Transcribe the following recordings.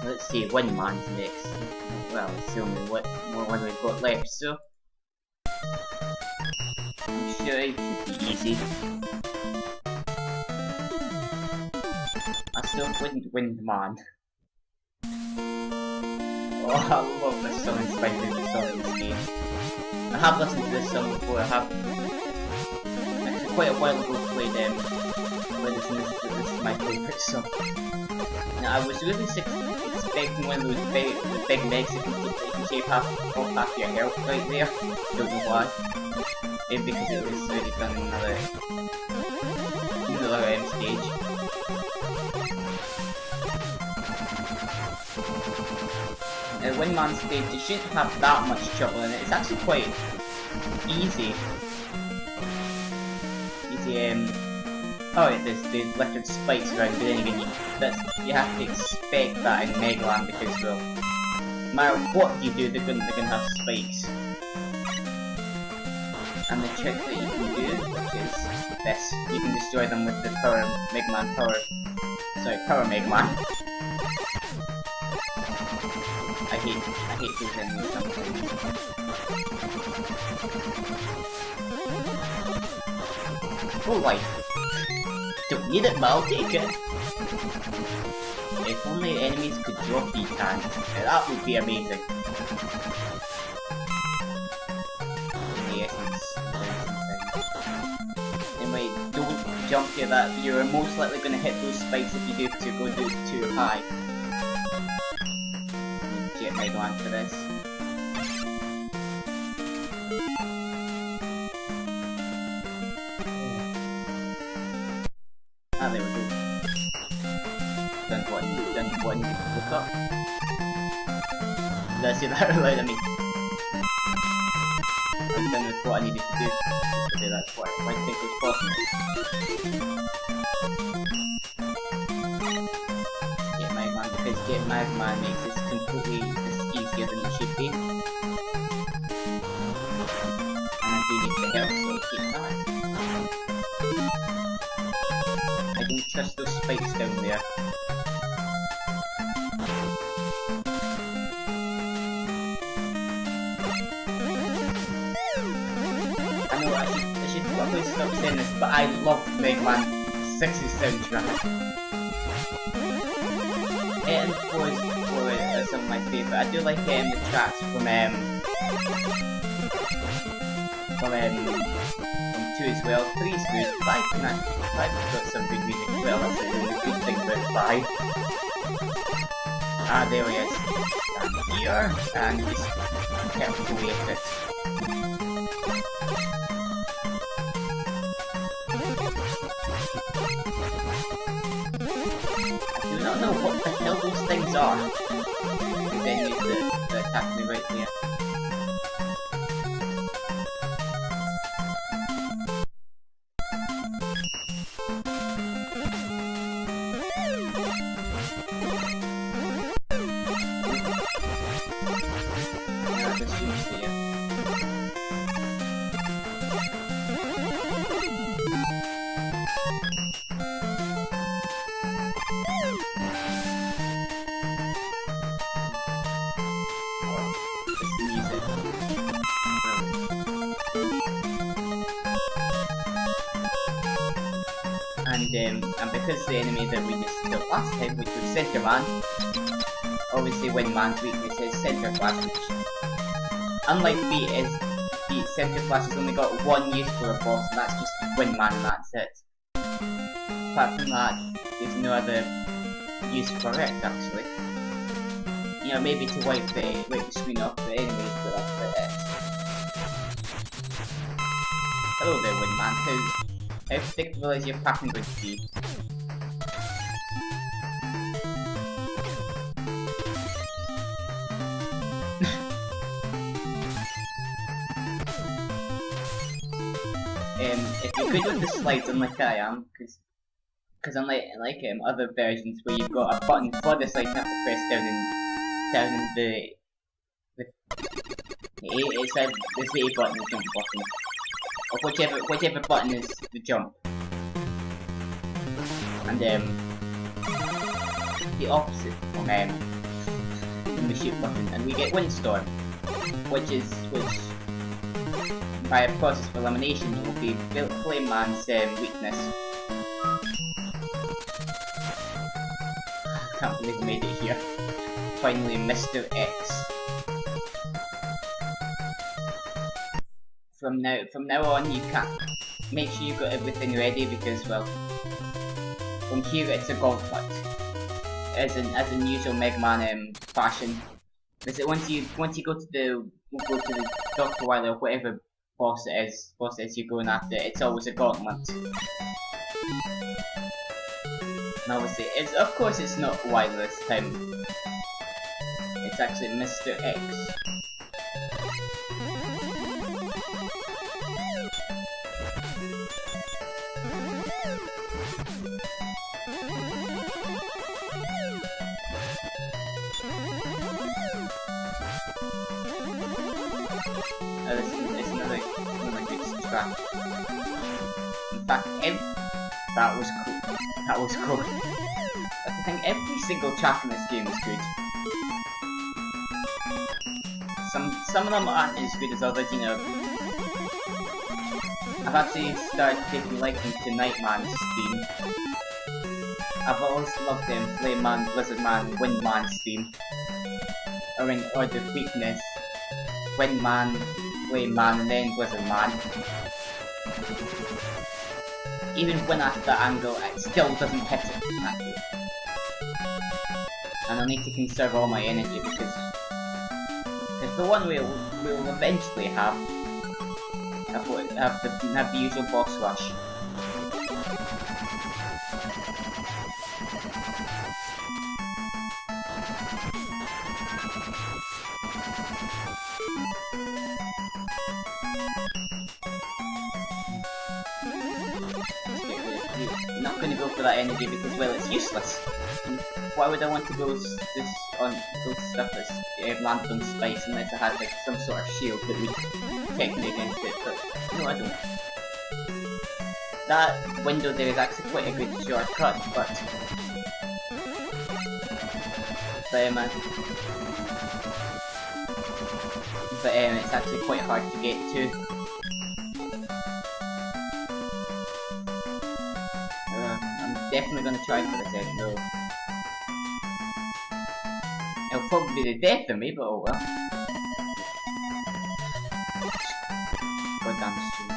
Let's see, Windman's next. Well, it's the only one we've got left, so I'm sure it should be easy. I still wouldn't Windman. Oh, I love this song in spite of the song in this game. I have listened to this song before. I have actually quite a while ago played this is my favourite song. Now I was really expecting one of those big Mexican people that you can shave half your health right there. Don't know why. Maybe because it was already done in another stage. Windman stage, you shouldn't have that much trouble in it. It's actually quite easy. Oh, there's the littered spikes around, but then again, you have to expect that in MegaMan because, well, no matter what you do, they're gonna have spikes. And the trick that you can do, which is this, you can destroy them with the power MegaMan. I hate those enemies sometimes. Full life. Don't need it, but I'll take it. If only enemies could drop these hands, that would be amazing. Anyway, don't jump here. That you're most likely going to hit those spikes if you do, because you're going to do it too high. Get MegaMan for this. Ah, there we go. Done what I need to look up. Did I see that right? I mean, I'm done with what I needed to do. Okay, that's what I think was possible. Get MegaMan, because Get MegaMan makes this completely easier than it should be. And I do need the help, so I'll keep that. I don't trust those spikes down there. I know I should probably stop saying this, but I love MegaMan 6's soundtrack. 8 and 4 are some of my favourite. I do like the tracks from 2 as well. 3 is good. 5 has got some good music as well. That's the only good thing about 5. Ah, there he is. Stand here and just calculate it. I do not know what the hell those things are. These enemies that attack me right there. And because the enemy that we just killed last time, which was MegaMan, obviously Windman's weakness is Center Flash, which, unlike Beat, Center Flash has only got one use for a boss, and that's just Windman, and that's it. Apart from that, there's no other use for it, actually. You know, maybe to wipe the screen off the enemies, but that's it. Hello there, Windman. How predictable is your pattern going to be? If you're good with the slides, unlike I am, because unlike other versions where you've got a button for the slide, you have to press down in the it said there's the A button, the jump button. Or whichever button is the jump. And the opposite from the shoot button, and we get Windstorm, which by a process of elimination will be Flame Man's weakness. I can't believe we made it here. Finally, Mr. X. From now on, you can't. Make sure you've got everything ready because, well, from here it's a gauntlet, as in usual MegaMan fashion. Because once you go to the Dr. Wily or whatever boss it is you're going after, it's always a gauntlet. And obviously, of course it's not Wily this time. It's actually Mr. X. This is another good track. In fact, that was cool. That was cool. I think every single track in this game is good. Some of them aren't as good as others, you know. I've actually started taking liking to Nightman's theme. I've always loved them, Flame Man, Blizzard Man, Wind Man's theme. Or in order of weakness, Wind Man, Flame Man, and then Blizzard Man. Even when at that angle, it still doesn't hit it accurately. And I'll need to conserve all my energy because the one we'll eventually have the usual boss rush. I'm not going to go for that energy because, well, it's useless. And why would I want to go stuff that's landed on spikes unless I had like some sort of shield that would protect me against it? But no, I don't. That window there is actually quite a good shortcut, but it's actually quite hard to get to. I'm definitely going to try for this end though. It'll probably be the death of me, but oh well. Goddamn stream.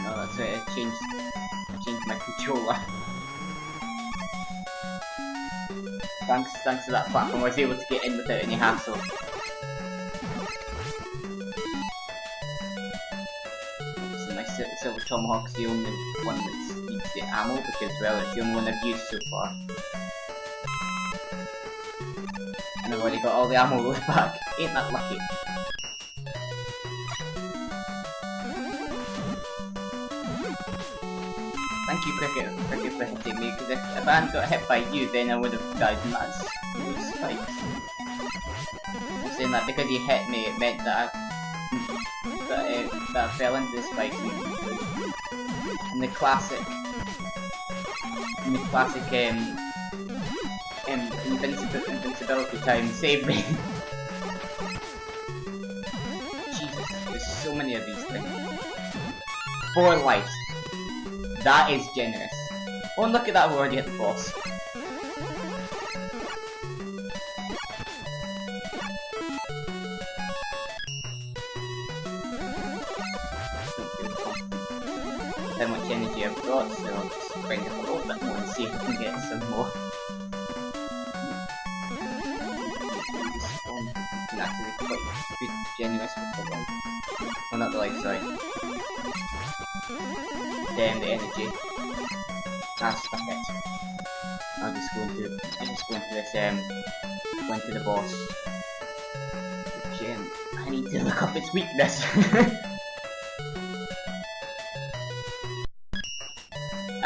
No, that's right, I changed my controller. Thanks to that platform, I was able to get in without any hassle. Silver Tomahawk's the only one that needs the ammo because, well, it's the only one I've used so far. And I've already got all the ammo back. Ain't that lucky? Thank you, Cricket, for hitting me, because if I hadn't got hit by you, then I would have died from those spikes. I'm saying that because you hit me, it meant that I fell into the spikes and the classic invincibility time saved me. Jesus, there's so many of these things. 4 lives. That is generous. Oh, and look at that, we've already hit the boss. How much energy I've got, so I'll just bring it a little bit more and see if we can get some more. You can actually be quite good, generous with the life. Well, not the life, sorry. Damn, the energy. Ah, stuck it. I'll just go into this, go into the boss. Which, I need to look up its weakness.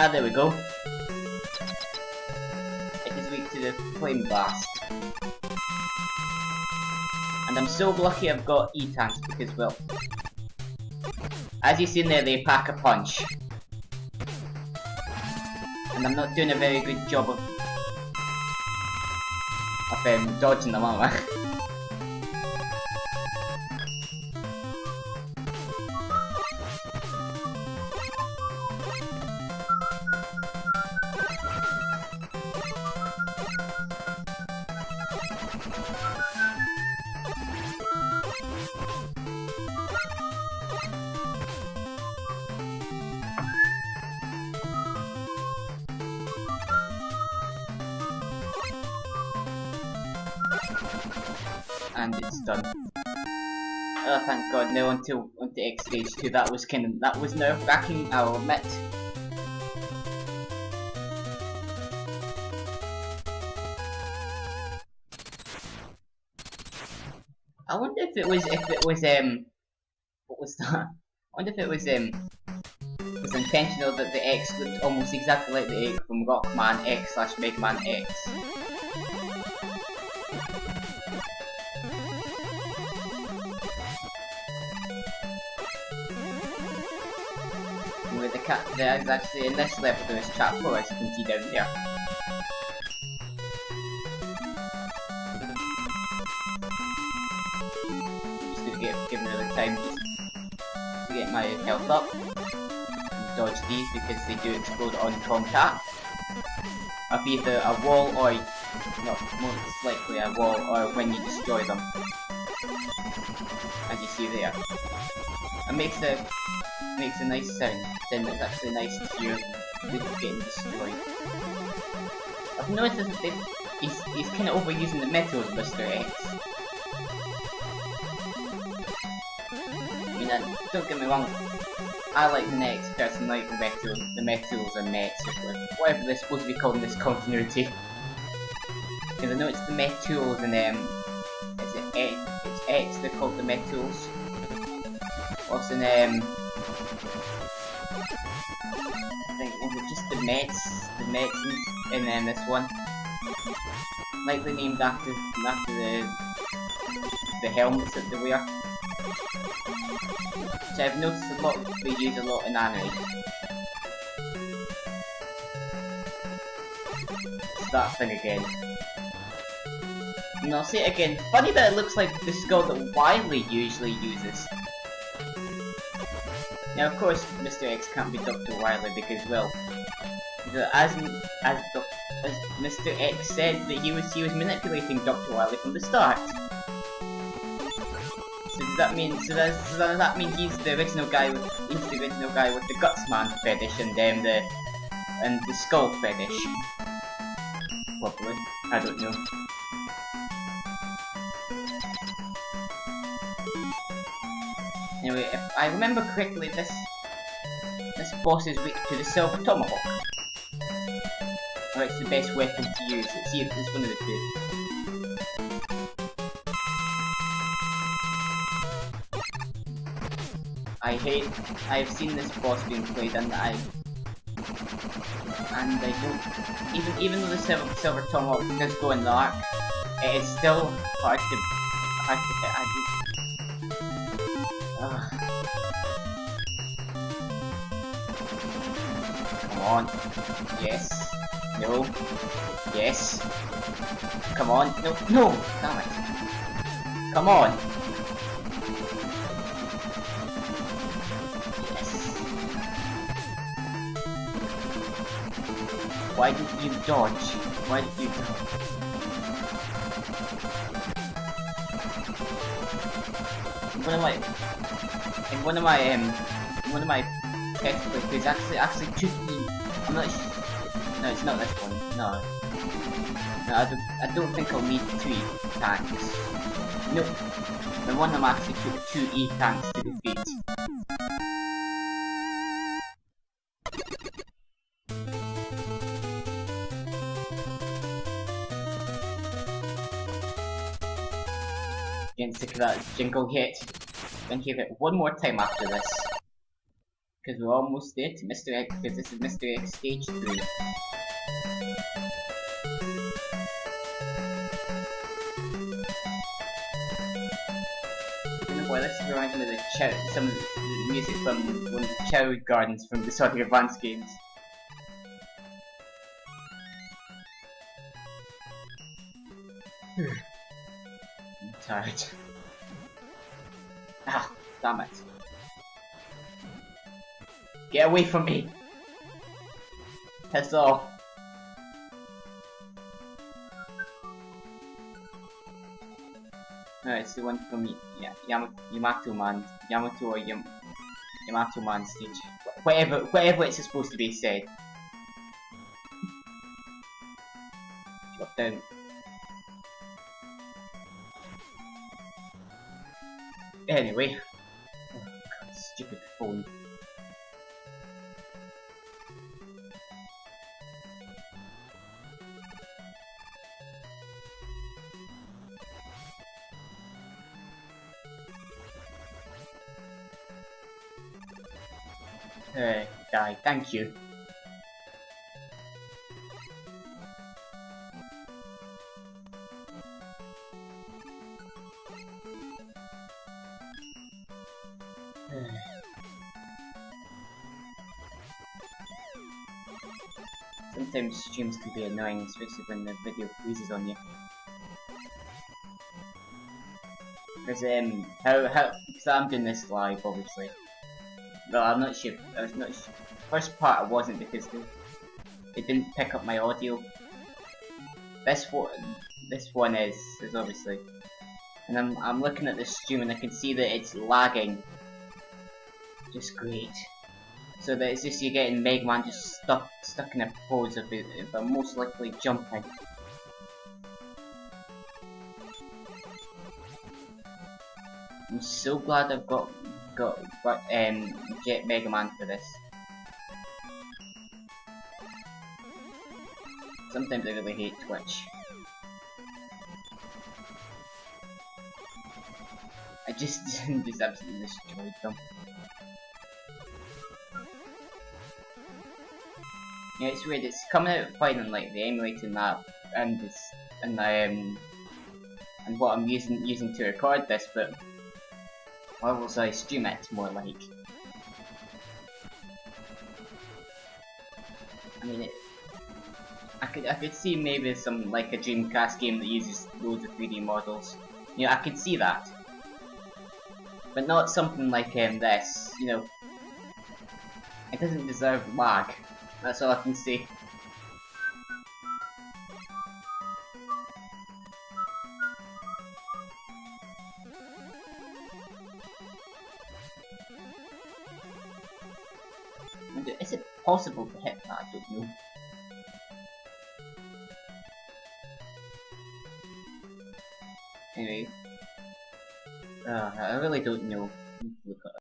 Ah, there we go. It is weak to the flame blast. And I'm so lucky I've got E-tanks because, well, As you've seen there, they pack a punch. And I'm not doing a very good job of dodging them, am I? And it's done. Oh, thank God! Now onto X stage 2. That was nerve-wracking, I'll admit. I wonder if it was what was that? I wonder if it was intentional that the X looked almost exactly like the X from Rockman X/MegaMan X. With the cat, there's actually in this level there is chat floor, as you can see down there. Just gonna give me a little time to get my health up. And dodge these because they do explode on contact. Of either a wall or, not most likely a wall, or when you destroy them. As you see there. It makes a nice sound. Then it's actually nice to hear them getting destroyed. I've noticed that he's kind of overusing the metals, Mr. X. I mean, don't get me wrong, I like the next person, like the metals and mets, or whatever they're supposed to be called in this continuity. Because I know it's the metals and is it X? It's X, they're called the metals. Also in I think was it just the Mets in this one, likely named after the helmets that they wear, which I've noticed a lot. They use a lot in anime. It's that thing again. And I'll say it again. Funny that it looks like the skull that Wily usually uses. Now, of course, Mr. X can't be Dr. Wily because, well, as Mr. X said that he was manipulating Dr. Wily from the start. So does that mean he's the original guy with the Gutsman fetish and then the skull fetish? Probably. I don't know. Anyway, if I remember correctly, this boss is weak to the Silver Tomahawk. Or it's the best weapon to use. It's one of the two. I've seen this boss being played and I don't, even though the Silver Tomahawk does go in the arc, it is still hard to hit. Come on. Yes. No. Yes. Come on. No. No. Damn it. Come on. Yes. Why did you dodge? Why did you dodge? In one of my textbooks, there's actually 2 E. I'm not sure. No, it's not this one. No. No, I don't think I'll need 2 E tanks. Nope. The one I'm actually took 2 E tanks to defeat. Getting sick of that jingle hit. Gonna hear it one more time after this. Because we're almost there to Mr. X, because this is Mr. X stage 3. I don't know why this is reminds me of some of the music from one of the Cherry Gardens from the Sonic Advance games. I'm tired. Ah, damn it. Get away from me! That's all. Alright, so one from Yamato Man or Yamato Man stage. Whatever it's supposed to be said. Drop down. Anyway. Oh god, stupid phone. Die, thank you. Sometimes streams can be annoying, especially when the video freezes on you. Because because I'm doing this live, obviously. Well, I'm not sure. I was not sure. First part I wasn't because it didn't pick up my audio. This one is obviously, and I'm looking at the stream and I can see that it's lagging. Just great. So that it's just you're getting MegaMan just stuck in a pose of it, but most likely jumping. I'm so glad I've got MegaMan for this. Sometimes I really hate Twitch. I just absolutely destroyed them. Yeah, it's weird. It's coming out fine on like the emulating map and what I'm using to record this, but how will I stream it more like? I mean, I could see maybe some like a Dreamcast game that uses loads of 3D models. You know, I could see that, but not something like this. You know, it doesn't deserve lag. That's all I can say. Is it possible to hit that? I don't know. Anyway, I really don't know. Look at